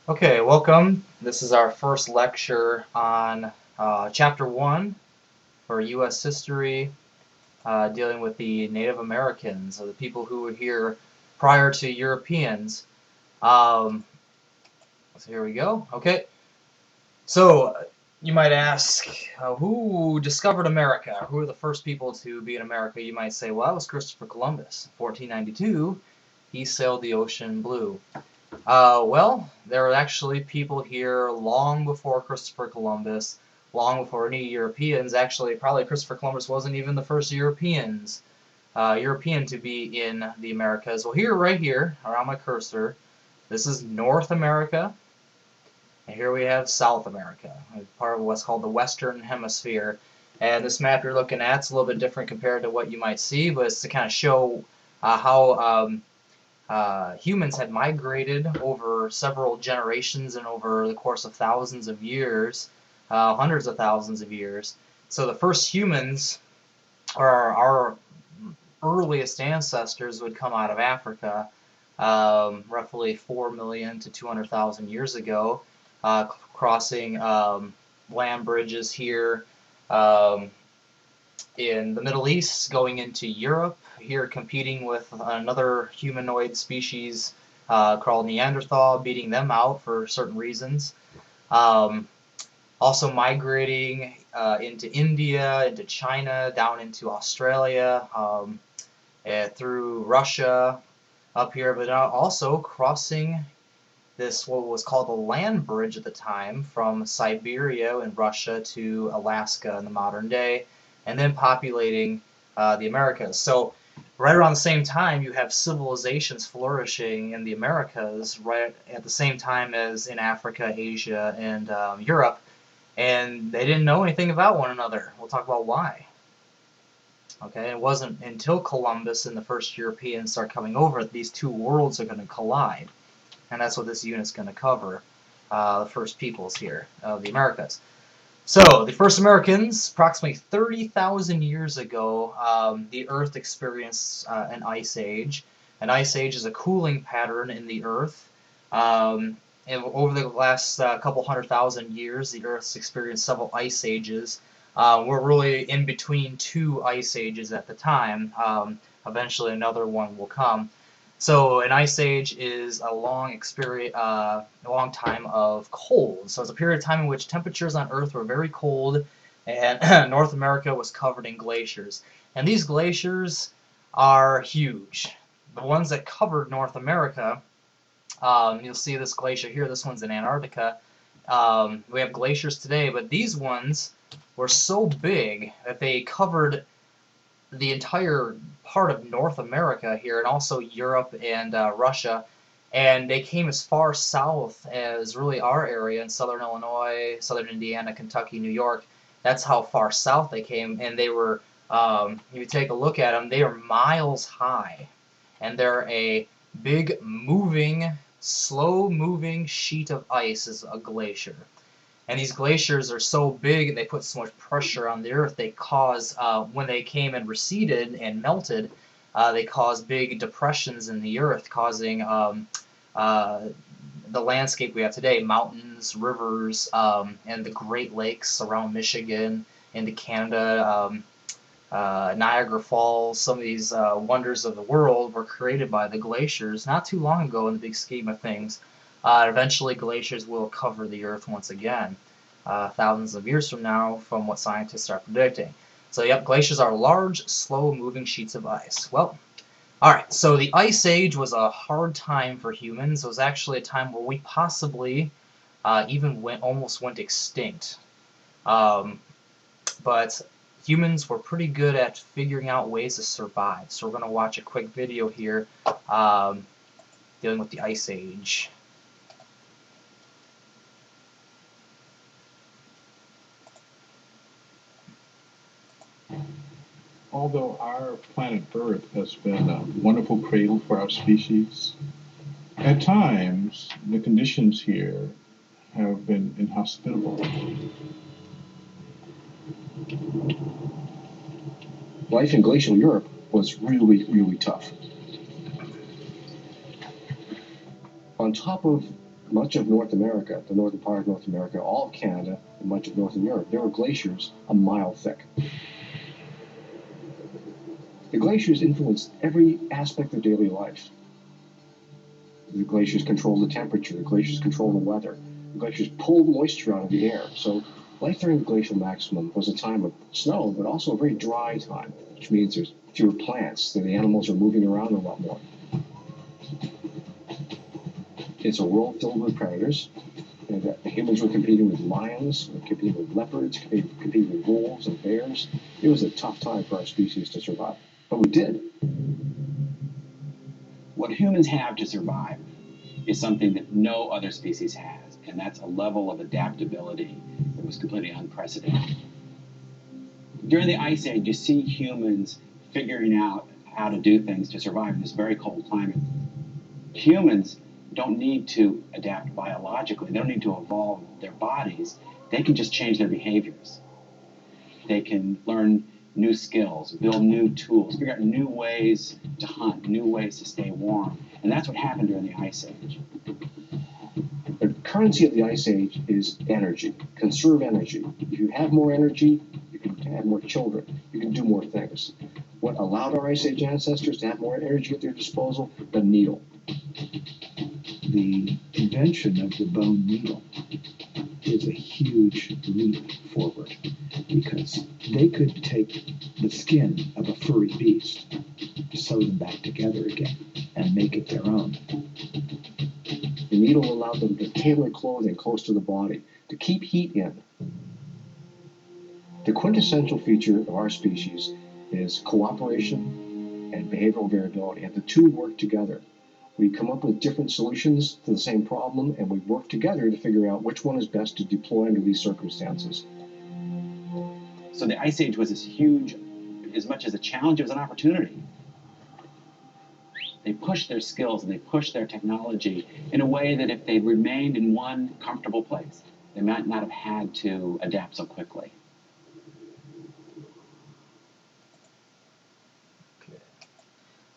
Okay, welcome. This is our first lecture on Chapter 1 for U.S. History, dealing with the Native Americans, or the people who were here prior to Europeans. Um, so here we go. Okay, so you might ask, who discovered America? Who were the first people to be in America? You might say, well, that was Christopher Columbus. 1492, he sailed the ocean blue. Well, there were actually people here long before Christopher Columbus, long before any Europeans. Actually, probably Christopher Columbus wasn't even the first European to be in the Americas. Well, here, right here, around my cursor, this is North America, and here we have South America, part of what's called the Western Hemisphere. And this map you're looking at is a little bit different compared to what you might see, but it's to kind of show how humans had migrated over several generations and over the course of thousands of years, hundreds of thousands of years. So the first humans, or our earliest ancestors, would come out of Africa, roughly 4 million to 200,000 years ago, crossing land bridges here in the Middle East, going into Europe, here competing with another humanoid species called Neanderthal, beating them out for certain reasons. Um, Also migrating into India, into China, down into Australia, through Russia, up here, but also crossing this, what was called the land bridge at the time, from Siberia in Russia to Alaska in the modern day, and then populating the Americas. So right around the same time, you have civilizations flourishing in the Americas, right at the same time as in Africa, Asia, and Europe, and they didn't know anything about one another. We'll talk about why. Okay, it wasn't until Columbus and the first Europeans start coming over that these two worlds are going to collide. And that's what this unit's going to cover, the first peoples here of the Americas. So, the first Americans, approximately 30,000 years ago, the Earth experienced an ice age. An ice age is a cooling pattern in the Earth. And over the last couple 100,000 years, the Earth's experienced several ice ages. We're really in between two ice ages at the time. Eventually another one will come. So an ice age is a long time of cold. So it's a period of time in which temperatures on Earth were very cold, and North America was covered in glaciers. And these glaciers are huge. The ones that covered North America, you'll see this glacier here. This one's in Antarctica. We have glaciers today, but these ones were so big that they covered the entire part of North America here, and also Europe and Russia, and they came as far south as really our area in southern Illinois, southern Indiana, Kentucky, New York. That's how far south they came, and they were, if you take a look at them, they are miles high, and they're a big moving, slow-moving sheet of ice is a glacier. And these glaciers are so big and they put so much pressure on the Earth, they cause, when they came and receded and melted, they caused big depressions in the Earth, causing the landscape we have today, mountains, rivers, and the Great Lakes around Michigan, into Canada, Niagara Falls. Some of these wonders of the world were created by the glaciers not too long ago in the big scheme of things. Eventually, glaciers will cover the Earth once again, thousands of years from now, from what scientists are predicting. So, yep, glaciers are large, slow-moving sheets of ice. Well, all right, so the Ice Age was a hard time for humans. It was actually a time where we possibly even almost went extinct. But humans were pretty good at figuring out ways to survive. So we're going to watch a quick video here dealing with the Ice Age. Although our planet Earth has been a wonderful cradle for our species, at times the conditions here have been inhospitable. Life in glacial Europe was really, really tough. On top of much of North America, the northern part of North America, all of Canada, and much of northern Europe, there were glaciers a mile thick. The glaciers influenced every aspect of daily life. The glaciers control the temperature, the glaciers control the weather, the glaciers pull moisture out of the air. So life during the glacial maximum was a time of snow, but also a very dry time, which means there's fewer plants, so the animals are moving around a lot more. It's a world filled with predators. And the humans were competing with lions, were competing with leopards, competing with wolves and bears. It was a tough time for our species to survive, but we did. What humans have to survive is something that no other species has, and that's a level of adaptability that was completely unprecedented. During the Ice Age, you see humans figuring out how to do things to survive in this very cold climate. Humans don't need to adapt biologically. They don't need to evolve their bodies. They can just change their behaviors. They can learn new skills, build new tools, figure out new ways to hunt, new ways to stay warm. And that's what happened during the Ice Age. The currency of the Ice Age is energy. Conserve energy. If you have more energy, you can have more children. You can do more things. What allowed our Ice Age ancestors to have more energy at their disposal? The needle. The invention of the bone needle is a huge leap forward because they could take the skin of a furry beast, sew them back together again, and make it their own. The needle allowed them to tailor clothing close to the body, to keep heat in. The quintessential feature of our species is cooperation and behavioral variability, and the two work together. We come up with different solutions to the same problem, and we work together to figure out which one is best to deploy under these circumstances. So the Ice Age was this huge, as much as a challenge, it was an opportunity. They pushed their skills and they pushed their technology in a way that if they'd remained in one comfortable place, they might not have had to adapt so quickly.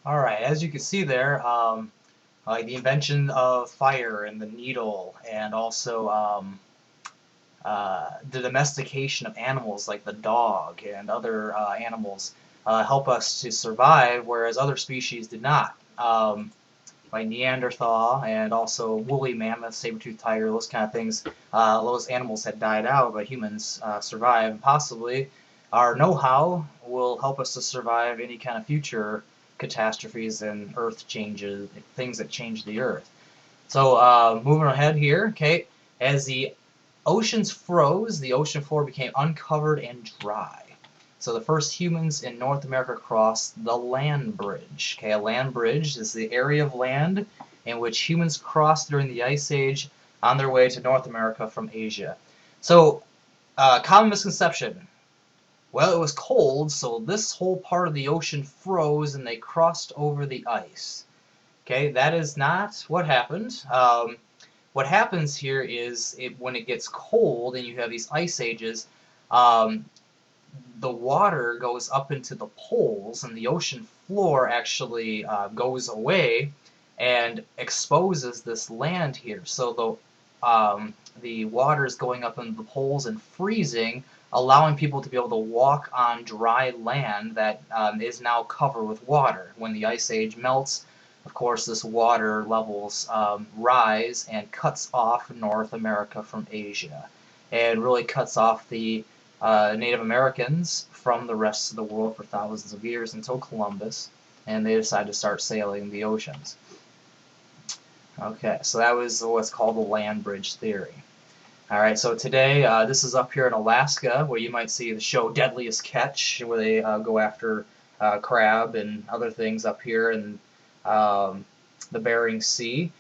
All right, as you can see there, like the invention of fire and the needle, and also the domestication of animals like the dog and other animals help us to survive, whereas other species did not. Like Neanderthal and also woolly mammoth, saber-toothed tiger, those kind of things, those animals had died out, but humans survived. And possibly our know-how will help us to survive any kind of future catastrophes and earth changes, things that change the earth. So moving ahead here, okay, as the oceans froze, the ocean floor became uncovered and dry. So the first humans in North America crossed the land bridge. Okay, a land bridge is the area of land in which humans crossed during the Ice Age on their way to North America from Asia. So, common misconception. Well, it was cold, so this whole part of the ocean froze and they crossed over the ice. Okay, that is not what happened. What happens here is when it gets cold and you have these ice ages, the water goes up into the poles and the ocean floor actually goes away and exposes this land here. So the water is going up into the poles and freezing, allowing people to be able to walk on dry land that is now covered with water. When the Ice Age melts, of course, this water levels rise and cuts off North America from Asia, and really cuts off the Native Americans from the rest of the world for thousands of years until Columbus, and they decided to start sailing the oceans. Okay, so that was what's called the land bridge theory. Alright, so today, this is up here in Alaska, where you might see the show Deadliest Catch, where they go after crab and other things up here in the Bering Sea.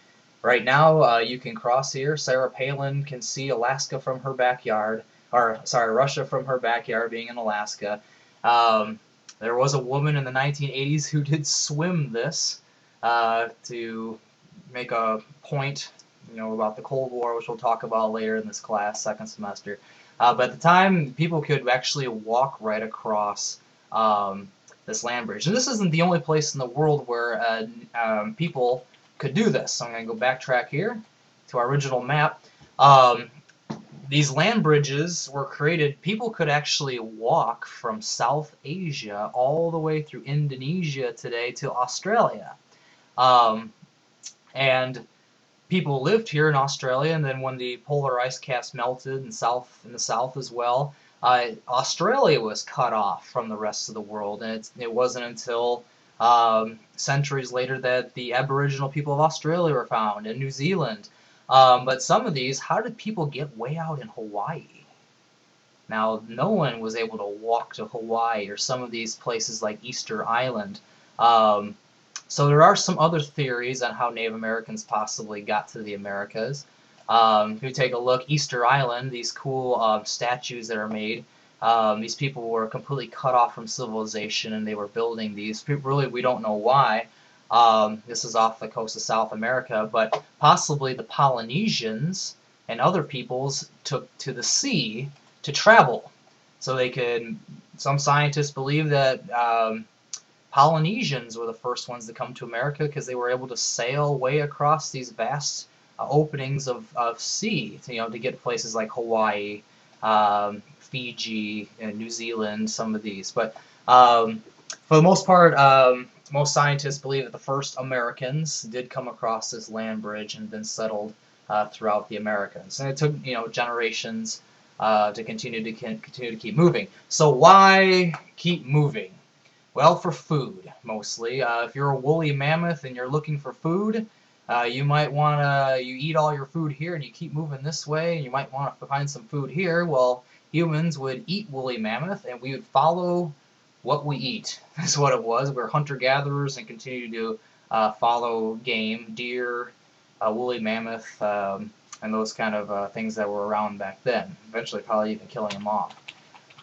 Right now, you can cross here. Sarah Palin can see Alaska from her backyard, or sorry, Russia from her backyard, being in Alaska. There was a woman in the 1980s who did swim this to make a point, about the Cold War, which we'll talk about later in this class, second semester. But at the time, people could actually walk right across this land bridge. And this isn't the only place in the world where people could do this. So I'm going to go backtrack here to our original map, these land bridges were created. People could actually walk from South Asia all the way through Indonesia today to Australia. And people lived here in Australia, and then when the polar ice caps melted in the south as well, Australia was cut off from the rest of the world, and it wasn't until centuries later that the Aboriginal people of Australia were found, and New Zealand. But some of these, how did people get way out in Hawaii? Now, no one was able to walk to Hawaii or some of these places like Easter Island. So there are some other theories on how Native Americans possibly got to the Americas. If you take a look, Easter Island, these cool statues that are made, these people were completely cut off from civilization, and they were building these. Really, we don't know why. This is off the coast of South America, but possibly the Polynesians and other peoples took to the sea to travel. So they could, some scientists believe that Polynesians were the first ones to come to America because they were able to sail way across these vast openings of sea, to get to places like Hawaii, Fiji, and New Zealand, some of these. But for the most part, most scientists believe that the first Americans did come across this land bridge and then settled throughout the Americas. And it took generations to continue to keep moving. So why keep moving? Well, for food, mostly. If you're a woolly mammoth and you're looking for food, you might want to, you eat all your food here and you keep moving this way, and you might want to find some food here. Well, humans would eat woolly mammoth, and we would follow what we eat. That's what it was. We're hunter-gatherers and continue to follow game, deer, woolly mammoth, and those kind of things that were around back then. Eventually probably even killing them off.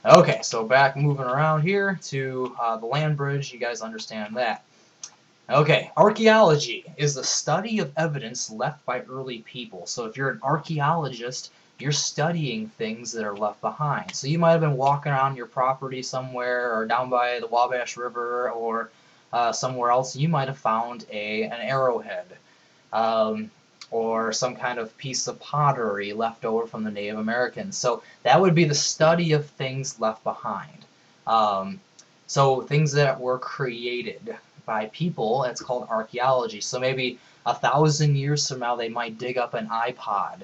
Okay, so moving around here to the land bridge. You guys understand that. Okay, archaeology is the study of evidence left by early people. So if you're an archaeologist, you're studying things that are left behind. So you might have been walking around your property somewhere, or down by the Wabash River, or somewhere else. You might have found an arrowhead, or some kind of piece of pottery left over from the Native Americans. So that would be the study of things left behind. So things that were created by people, it's called archaeology. So maybe 1,000 years from now, they might dig up an iPod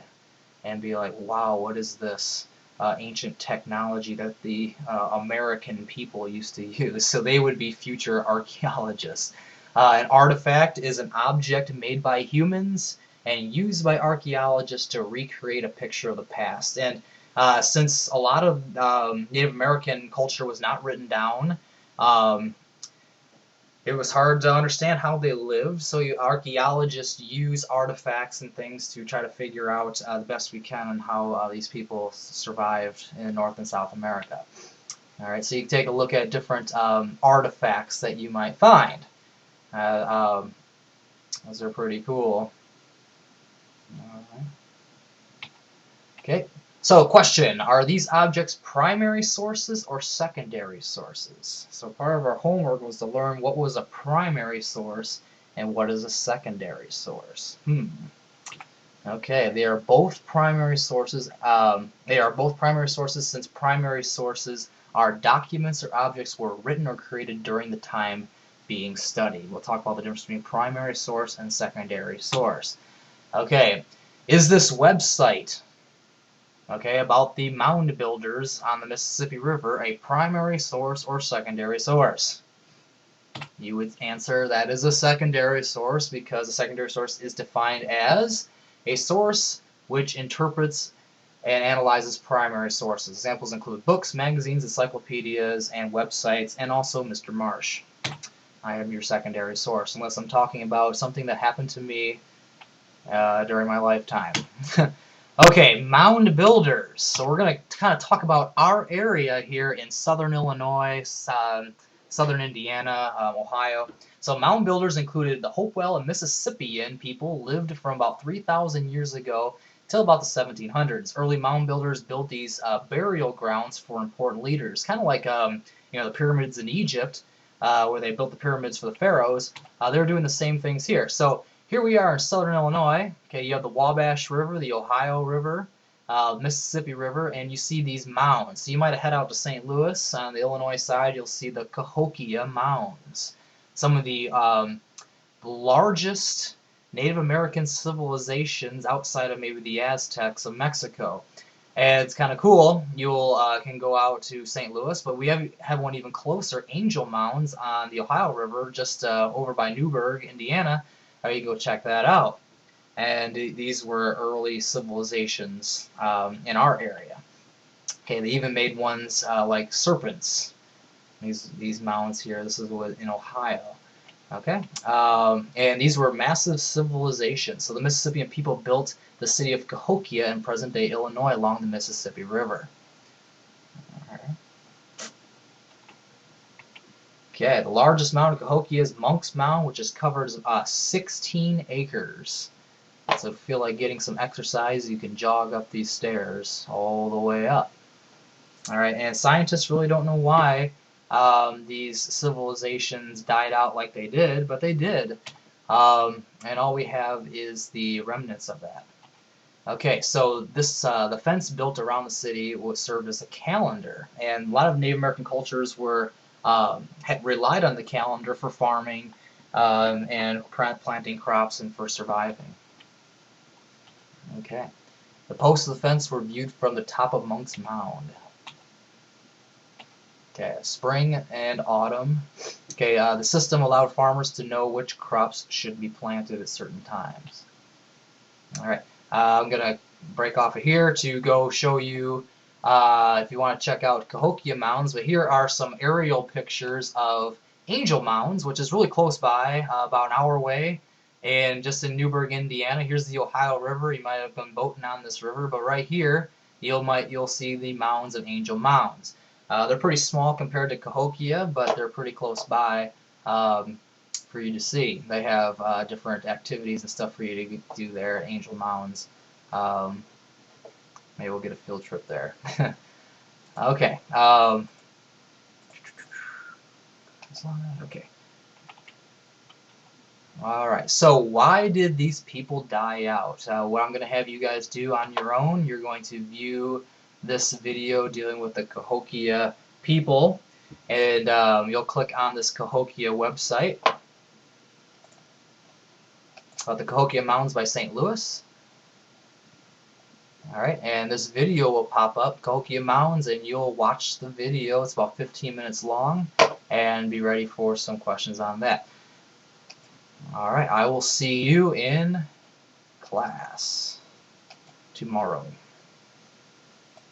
and be like, wow, what is this ancient technology that the American people used to use? So they would be future archaeologists. An artifact is an object made by humans and used by archaeologists to recreate a picture of the past. And since a lot of Native American culture was not written down, it was hard to understand how they lived, so archaeologists use artifacts and things to try to figure out the best we can on how these people survived in North and South America. All right, so you can take a look at different artifacts that you might find. Those are pretty cool. All right. Okay. So, question, are these objects primary sources or secondary sources? So part of our homework was to learn what was a primary source and what is a secondary source. Okay, they are both primary sources. Since primary sources are documents or objects were written or created during the time being studied. We'll talk about the difference between primary source and secondary source. Okay, is this website about the Mound Builders on the Mississippi River a primary source or secondary source? You would answer that is a secondary source, because a secondary source is defined as a source which interprets and analyzes primary sources. Examples include books, magazines, encyclopedias, and websites, and also Mr. Marsh. I am your secondary source, unless I'm talking about something that happened to me during my lifetime. Okay, Mound Builders. So we're going to kind of talk about our area here in southern Illinois, southern Indiana, Ohio. So Mound Builders included the Hopewell and Mississippian people, lived from about 3,000 years ago till about the 1700s. Early Mound Builders built these burial grounds for important leaders, kind of like the pyramids in Egypt, where they built the pyramids for the pharaohs. They were doing the same things here. So here we are in southern Illinois. Okay, you have the Wabash River, the Ohio River, Mississippi River, and you see these mounds. So you might head out to St. Louis. On the Illinois side, you'll see the Cahokia Mounds. Some of the largest Native American civilizations outside of maybe the Aztecs of Mexico. And it's kind of cool. You'll can go out to St. Louis, but we have one even closer, Angel Mounds on the Ohio River, just over by Newburgh, Indiana. You can go check that out. And these were early civilizations in our area. Okay, they even made ones like serpents. These mounds here. This is in Ohio. Okay, and these were massive civilizations. So the Mississippian people built the city of Cahokia in present-day Illinois along the Mississippi River. All right. Okay, the largest mound in Cahokia is Monk's Mound, which covers 16 acres. So if you feel like getting some exercise, you can jog up these stairs all the way up. All right, and scientists really don't know why these civilizations died out like they did, but they did. And all we have is the remnants of that. Okay, so this the fence built around the city was served as a calendar, and a lot of Native American cultures were had relied on the calendar for farming and planting crops and for surviving. Okay, the posts of the fence were viewed from the top of Monk's Mound. Okay, spring and autumn. Okay, the system allowed farmers to know which crops should be planted at certain times. All right, I'm gonna break off of here to go show you if you want to check out Cahokia Mounds. But here are some aerial pictures of Angel Mounds, which is really close by, about an hour away, and just in Newburgh, Indiana. Here's the Ohio River. You might have been boating on this river, but right here you'll see the mounds of Angel Mounds. They're pretty small compared to Cahokia, but they're pretty close by for you to see. They have different activities and stuff for you to do there at Angel Mounds. Maybe we'll get a field trip there. Okay. Okay. All right. So why did these people die out? What I'm going to have you guys do on your own, you're going to view this video dealing with the Cahokia people, and you'll click on this Cahokia website about the Cahokia Mounds by St. Louis. Alright, and this video will pop up, Cahokia Mounds, and you'll watch the video. It's about 15 minutes long, and be ready for some questions on that. Alright, I will see you in class tomorrow.